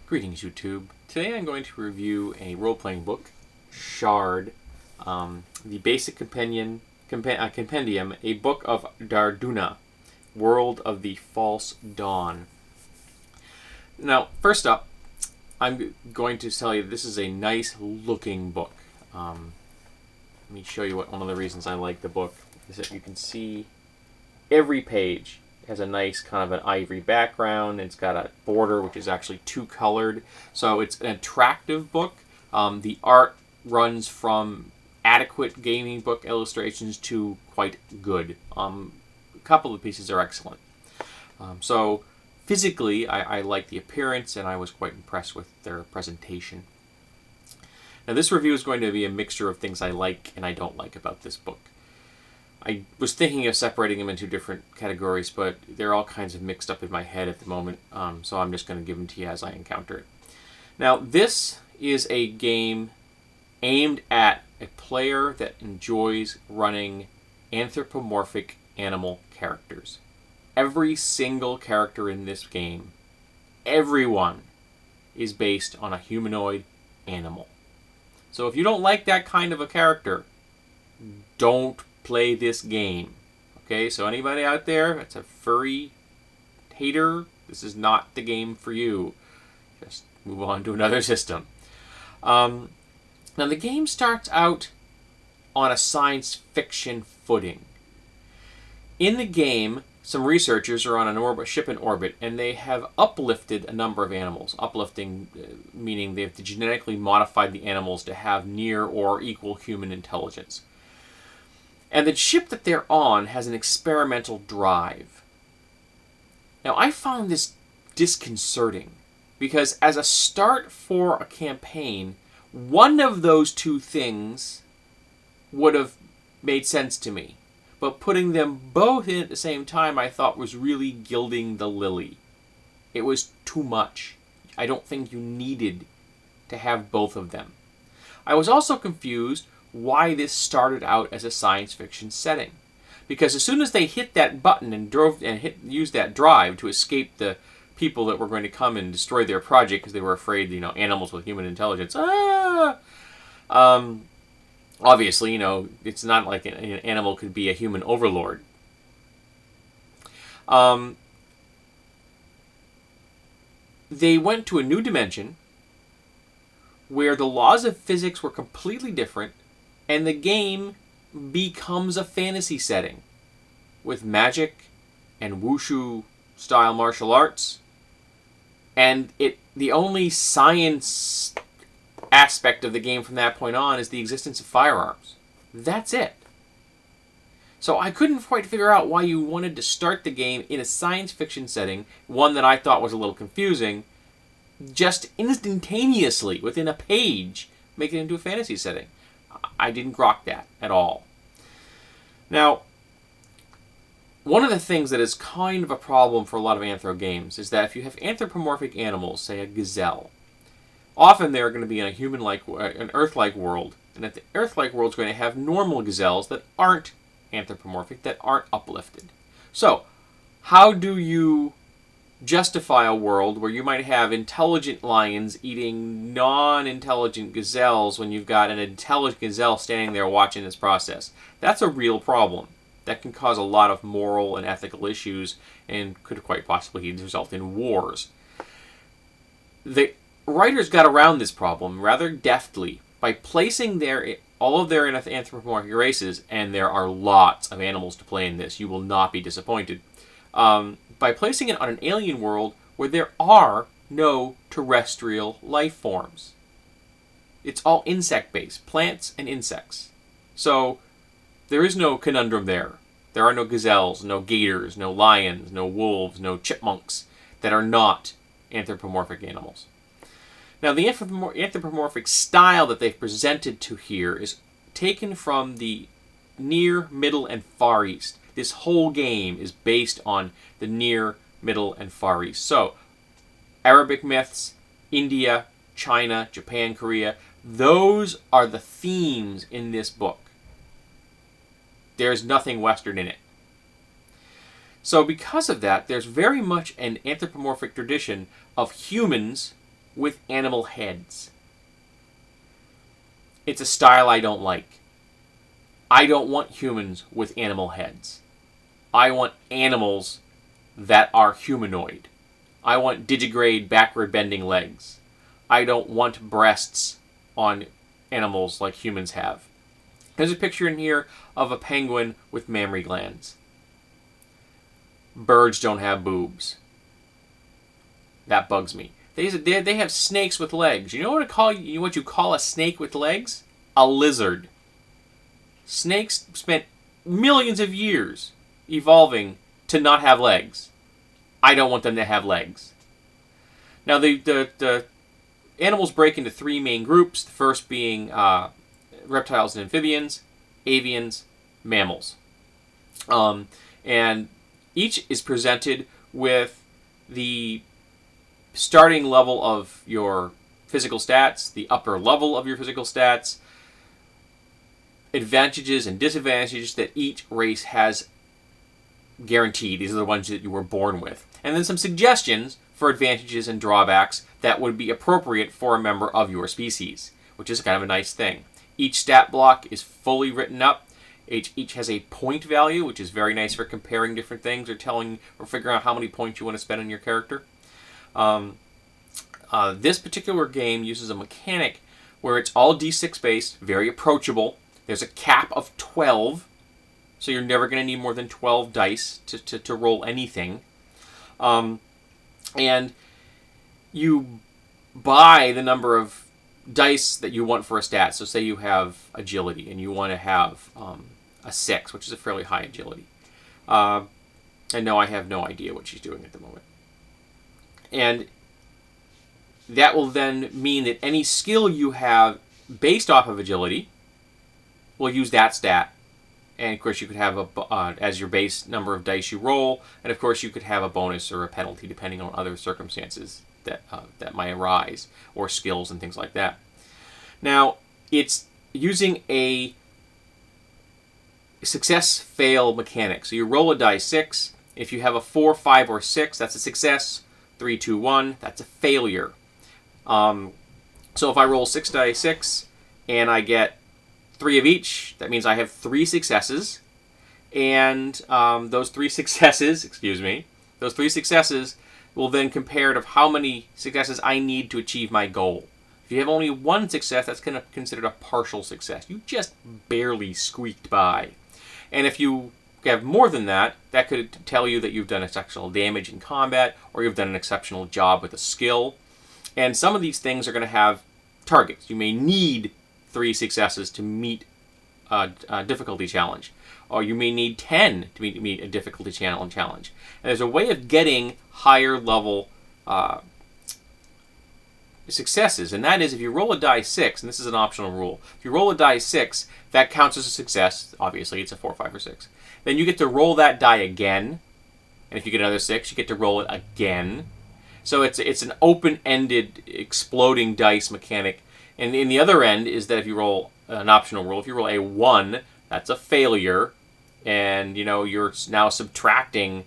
Greetings, YouTube. Today I'm going to review a role-playing book, Shard, the Basic Compendium, a book of Dardunah, World of the False Dawn. Now, first up, I'm going to tell you this is a nice-looking book. Let me show you what one of the reasons I like the book is that you can see every page has a nice kind of an ivory background. It's got a border which is actually two-colored, so it's an attractive book. The art runs from adequate gaming book illustrations to quite good. A couple of pieces are excellent. So physically, I like the appearance, and I was quite impressed with their presentation. Now, this review is going to be a mixture of things I like and I don't like about this book. I was thinking of separating them into different categories, but they're all kinds of mixed up in my head at the moment, so I'm just going to give them to you as I encounter it. Now, this is a game aimed at a player that enjoys running anthropomorphic animal characters. Every single character in this game, everyone, is based on a humanoid animal. So if you don't like that kind of a character, don't play this game. Okay, so anybody out there that's a furry hater, this is not the game for you. Just move on to another system. Now, the game starts out on a science fiction footing. In the game, some researchers are on a ship in orbit, and they have uplifted a number of animals. Uplifting meaning they've genetically modified the animals to have near or equal human intelligence. And the ship that they're on has an experimental drive. Now, I found this disconcerting because as a start for a campaign, one of those two things would have made sense to me. But putting them both in at the same time, I thought was really gilding the lily. It was too much. I don't think you needed to have both of them. I was also confused why this started out as a science fiction setting. Because as soon as they hit that button and used that drive to escape the people that were going to come and destroy their project because they were afraid, animals with human intelligence. Obviously, it's not like an animal could be a human overlord. They went to a new dimension where the laws of physics were completely different, and the game becomes a fantasy setting with magic and wushu-style martial arts. And the only science aspect of the game from that point on is the existence of firearms. That's it. So I couldn't quite figure out why you wanted to start the game in a science fiction setting, one that I thought was a little confusing, just instantaneously, within a page, make it into a fantasy setting. I didn't grok that at all. Now, one of the things that is kind of a problem for a lot of anthro games is that if you have anthropomorphic animals, say a gazelle, often they're going to be in an Earth-like world, and that the Earth-like world is going to have normal gazelles that aren't anthropomorphic, that aren't uplifted. So, how do you justify a world where you might have intelligent lions eating non-intelligent gazelles when you've got an intelligent gazelle standing there watching this process? That's a real problem. That can cause a lot of moral and ethical issues and could quite possibly result in wars. The writers got around this problem rather deftly by placing all of their anthropomorphic races, and there are lots of animals to play in this. You will not be disappointed. By placing it on an alien world where there are no terrestrial life forms. It's all insect-based, plants and insects. So there is no conundrum there. There are no gazelles, no gators, no lions, no wolves, no chipmunks that are not anthropomorphic animals. Now, the anthropomorphic style that they've presented to here is taken from the Near, Middle, and Far East. This whole game is based on the Near, Middle, and Far East. So, Arabic myths, India, China, Japan, Korea, those are the themes in this book. There's nothing Western in it. So because of that, there's very much an anthropomorphic tradition of humans with animal heads. It's a style I don't like. I don't want humans with animal heads. I want animals that are humanoid. I want digigrade backward bending legs. I don't want breasts on animals like humans have. There's a picture in here of a penguin with mammary glands. Birds don't have boobs. That bugs me. They have snakes with legs. You know what you call a snake with legs? A lizard. Snakes spent millions of years evolving to not have legs. I don't want them to have legs. Now, the animals break into three main groups. The first being reptiles and amphibians, avians, mammals. And each is presented with the starting level of your physical stats, the upper level of your physical stats, advantages and disadvantages that each race has guaranteed. These are the ones that you were born with. And then some suggestions for advantages and drawbacks that would be appropriate for a member of your species, which is kind of a nice thing. Each stat block is fully written up. Each has a point value, which is very nice for comparing different things or figuring out how many points you want to spend on your character. This particular game uses a mechanic where it's all D6 based, very approachable. There's a cap of 12, so you're never going to need more than 12 dice to roll anything. And you buy the number of dice that you want for a stat. So say you have agility and you want to have a 6, which is a fairly high agility. And no, I have no idea what she's doing at the moment. And that will then mean that any skill you have based off of agility will use that stat. And of course you could have as your base number of dice you roll, and of course you could have a bonus or a penalty depending on other circumstances that might arise, or skills and things like that. Now, it's using a success-fail mechanic. So you roll a die 6. If you have a 4, 5, or 6, that's a success. 3, 2, 1, that's a failure. So if I roll 6 die 6 and I get 3 of each, that means I have 3 successes. And those 3 successes, will then compare to how many successes I need to achieve my goal. If you have only 1 success, that's considered a partial success. You just barely squeaked by. And if you have more than that, that could tell you that you've done exceptional damage in combat, or you've done an exceptional job with a skill. And some of these things are going to have targets. You may need 3 successes to meet a difficulty challenge, or you may need 10 to meet a difficulty challenge. And there's a way of getting higher level successes, and that is if you roll a die 6, and this is an optional rule, if you roll a die 6, that counts as a success. Obviously, it's a 4, 5, or 6. Then you get to roll that die again, and if you get another 6, you get to roll it again. So it's an open-ended, exploding dice mechanic. And in the other end is that if you roll an optional roll, if you roll a 1, that's a failure, and you're now subtracting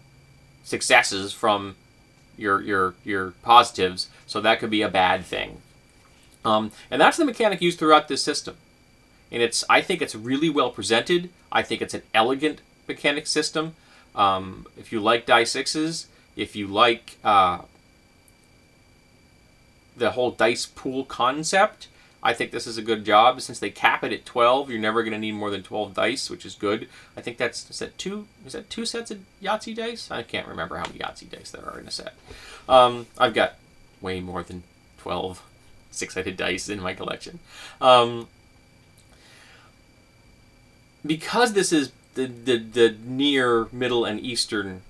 successes from your positives, so that could be a bad thing. And that's the mechanic used throughout this system. And I think it's really well presented. I think it's an elegant mechanic system. If you like die 6s, if you like the whole dice pool concept, I think this is a good job. Since they cap it at 12, you're never going to need more than 12 dice, which is good. I think is that two sets of Yahtzee dice? I can't remember how many Yahtzee dice there are in a set. I've got way more than 12 six-sided dice in my collection. Because this is the near, middle, and eastern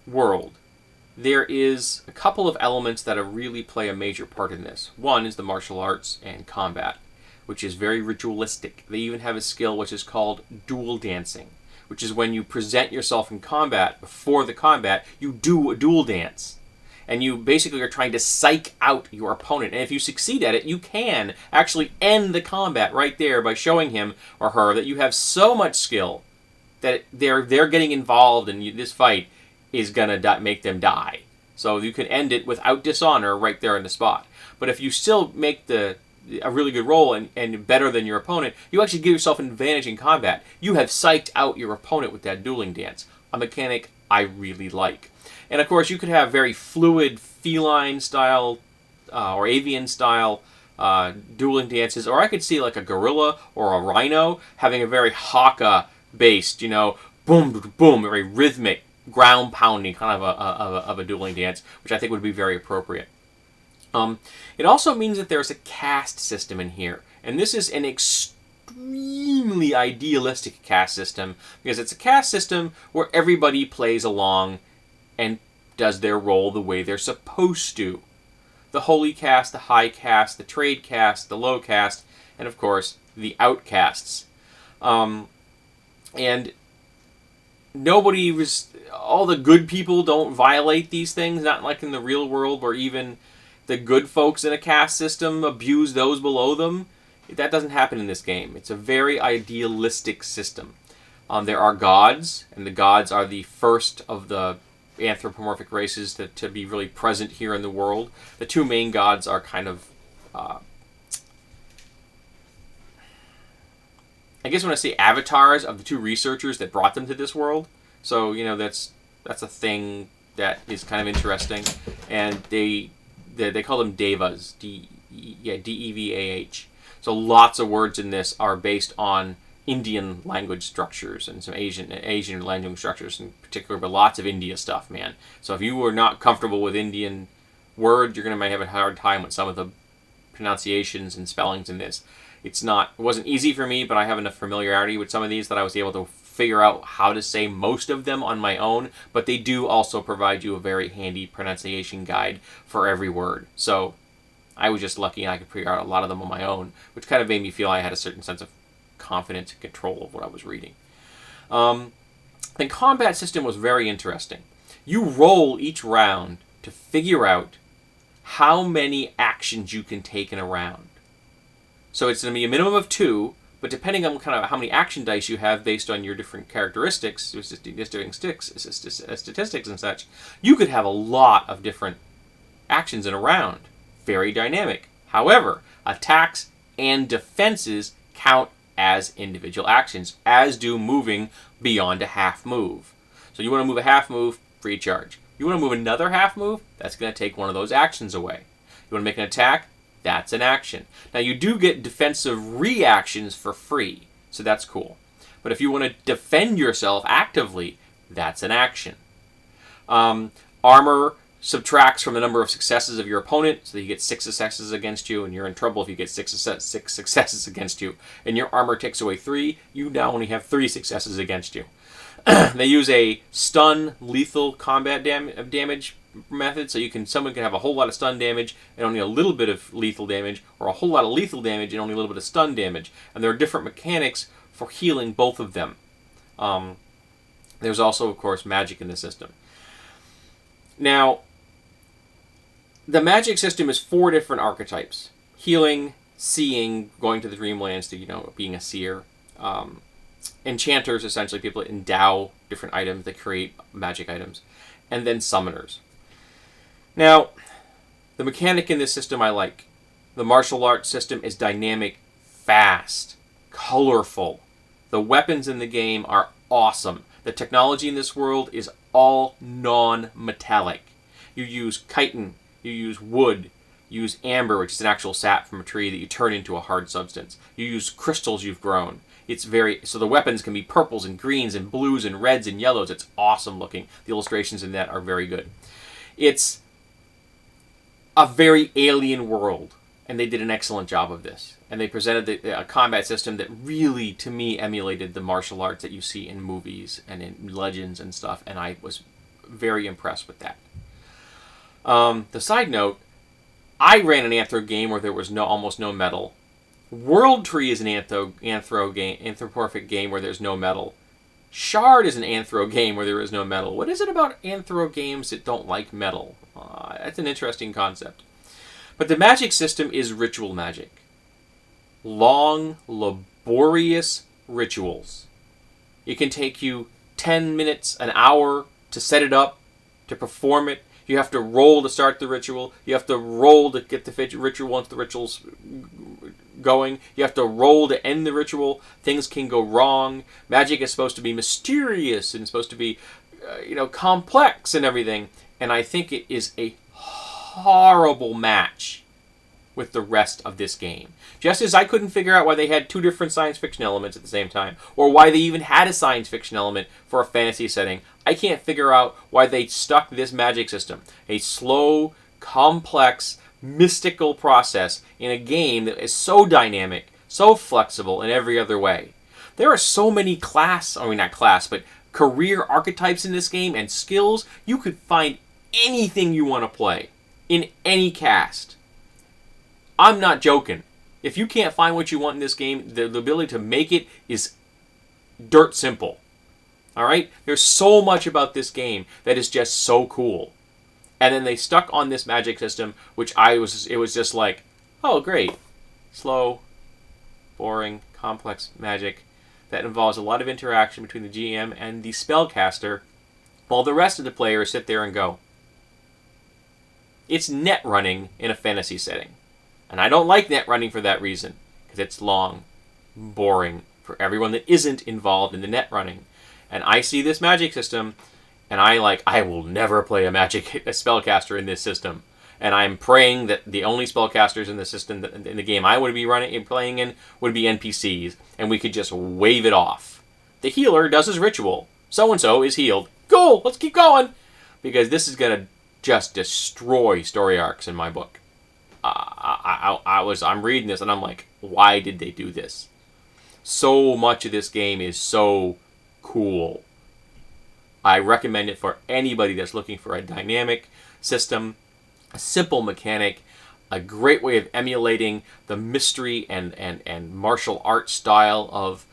world, there is a couple of elements that really play a major part in this. One is the martial arts and combat, which is very ritualistic. They even have a skill which is called dual dancing, which is when you present yourself in combat, before the combat, you do a dual dance. And you basically are trying to psych out your opponent. And if you succeed at it, you can actually end the combat right there by showing him or her that you have so much skill that they're getting involved in this fight is going to make them die. So you can end it without dishonor right there on the spot. But if you still make a really good roll and better than your opponent, you actually give yourself an advantage in combat. You have psyched out your opponent with that Dueling Dance, a mechanic I really like. And of course, you could have very fluid feline style or avian style dueling dances, or I could see like a gorilla or a rhino having a very haka based, boom, boom, very rhythmic, ground pounding kind of a dueling dance, which I think would be very appropriate. It also means that there's a caste system in here, and this is an extremely idealistic caste system because it's a caste system where everybody plays along and does their role the way they're supposed to. The holy caste, the high caste, the trade caste, the low caste, and of course the outcasts. And nobody was. All the good people don't violate these things, not like in the real world where even the good folks in a caste system abuse those below them. That doesn't happen in this game. It's a very idealistic system. There are gods, and the gods are the first of the anthropomorphic races to be really present here in the world. The two main gods are kind of... I guess when I say avatars of the two researchers that brought them to this world. So, that's a thing that is kind of interesting. And they call them devas. D-E-V-A-H. So lots of words in this are based on Indian language structures and some Asian language structures in particular, but lots of India stuff, man. So if you were not comfortable with Indian words, you're going to might have a hard time with some of the pronunciations and spellings in this. It wasn't easy for me, but I have enough familiarity with some of these that I was able to figure out how to say most of them on my own, but they do also provide you a very handy pronunciation guide for every word. So I was just lucky and I could figure out a lot of them on my own, which kind of made me feel I had a certain sense of confidence and control of what I was reading. The combat system was very interesting. You roll each round to figure out how many actions you can take in a round. So it's going to be a minimum of 2, but depending on kind of how many action dice you have based on your different characteristics, statistics and such, you could have a lot of different actions in a round. Very dynamic. However, attacks and defenses count as individual actions, as do moving beyond a half move. So you want to move a half move, free charge. You want to move another half move, that's going to take one of those actions away. You want to make an attack, that's an action. Now you do get defensive reactions for free, so that's cool. But if you want to defend yourself actively, that's an action. Armor subtracts from the number of successes of your opponent, so that you get 6 successes against you, and you're in trouble if you get 6 successes against you. And your armor takes away 3, you now only have 3 successes against you. They use a stun lethal combat damage method, so someone can have a whole lot of stun damage and only a little bit of lethal damage, or a whole lot of lethal damage and only a little bit of stun damage. And there are different mechanics for healing both of them. There's also, of course, magic in the system. Now, the magic system is 4 different archetypes. Healing, seeing, going to the dreamlands to, being a seer. Enchanters, essentially people that endow different items, that create magic items. And then summoners. Now, the mechanic in this system I like. The martial arts system is dynamic, fast, colorful. The weapons in the game are awesome. The technology in this world is all non-metallic. You use chitin, you use wood, you use amber, which is an actual sap from a tree that you turn into a hard substance. You use crystals you've grown. So the weapons can be purples and greens and blues and reds and yellows. It's awesome looking. The illustrations in that are very good. It's a very alien world, and they did an excellent job of this. And they presented a combat system that really, to me, emulated the martial arts that you see in movies and in legends and stuff, and I was very impressed with that. The side note, I ran an anthro game where there was almost no metal. World Tree is an anthropomorphic game where there's no metal. Shard is an anthro game where there is no metal. What is it about anthro games that don't like metal? That's an interesting concept. But the magic system is ritual magic. Long, laborious rituals. It can take you 10 minutes, an hour to set it up, to perform it. You have to roll to start the ritual. You have to roll to get the ritual once the ritual's going. You have to roll to end the ritual. Things can go wrong. Magic is supposed to be mysterious and it's supposed to be, complex and everything. And I think it is a horrible match with the rest of this game. Just as I couldn't figure out why they had two different science fiction elements at the same time, or why they even had a science fiction element for a fantasy setting, I can't figure out why they stuck this magic system, a slow, complex, mystical process, in a game that is so dynamic, so flexible in every other way. There are so many career archetypes in this game and skills. You could find anything you want to play in any cast. I'm not joking. If you can't find what you want in this game, the ability to make it is dirt simple. Alright? There's so much about this game that is just so cool. And then they stuck on this magic system, which it was just like, oh great. Slow, boring, complex magic that involves a lot of interaction between the GM and the spellcaster, while the rest of the players sit there and go. It's net running in a fantasy setting. And I don't like net running for that reason, because it's long, boring for everyone that isn't involved in the net running. And I see this magic system, and I will never play a spellcaster in this system. And I'm praying that the only spellcasters in the system, in the game I would be playing in, would be NPCs, and we could just wave it off. The healer does his ritual. So-and-so is healed. Cool, let's keep going! Because this is going to just destroy story arcs in my book. I'm reading this and I'm like, why did they do this? So much of this game is so cool. I recommend it for anybody that's looking for a dynamic system, a simple mechanic, a great way of emulating the mystery and martial art style of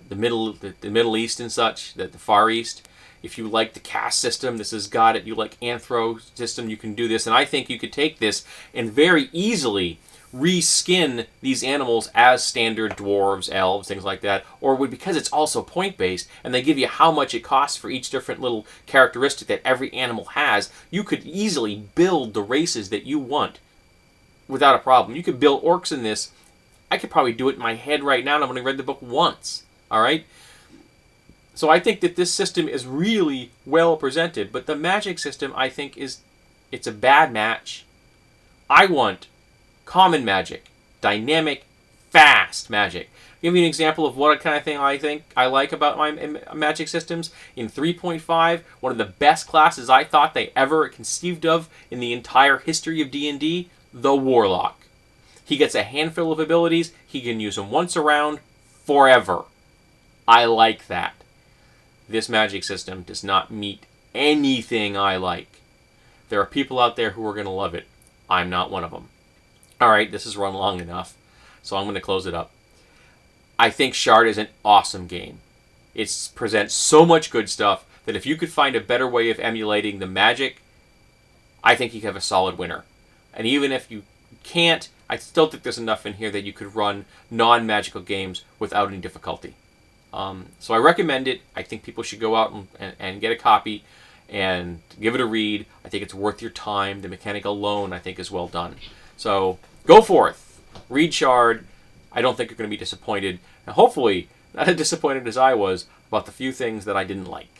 the Middle East and such, the Far East. If you like the caste system, this has got it. You like Anthro system, you can do this. And I think you could take this and very easily reskin these animals as standard dwarves, elves, things like that. Or because it's also point-based, and they give you how much it costs for each different little characteristic that every animal has, you could easily build the races that you want without a problem. You could build orcs in this. I could probably do it in my head right now, and I've only read the book once. All right? So I think that this system is really well presented, but the magic system, I think, it's a bad match. I want common magic, dynamic, fast magic. I'll give you an example of what kind of thing I think I like about my magic systems. In 3.5, one of the best classes I thought they ever conceived of in the entire history of D&D, the Warlock. He gets a handful of abilities. He can use them once around, forever. I like that. This magic system does not meet anything I like. There are people out there who are going to love it. I'm not one of them. Alright, this has run long enough, so I'm going to close it up. I think Shard is an awesome game. It presents so much good stuff that if you could find a better way of emulating the magic, I think you have a solid winner. And even if you can't, I still think there's enough in here that you could run non-magical games without any difficulty. So I recommend it. I think people should go out and get a copy and give it a read. I think it's worth your time. The mechanic alone, I think, is well done. So go forth. Read Shard. I don't think you're going to be disappointed. And hopefully, not as disappointed as I was about the few things that I didn't like.